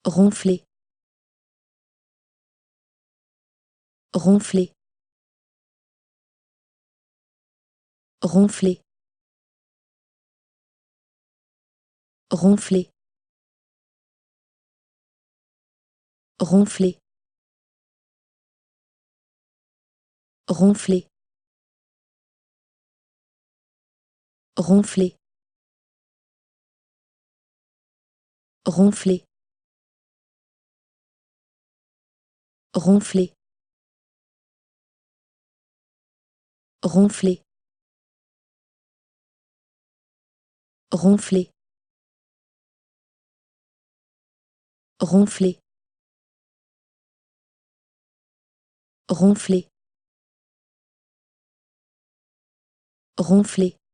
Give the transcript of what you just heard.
ronfler, ronfler, ronfler, ronfler, ronfler, ronfler, ronfler, ronfler, ronfler, ronfler, ronfler, ronfler, ronfler, ronfler,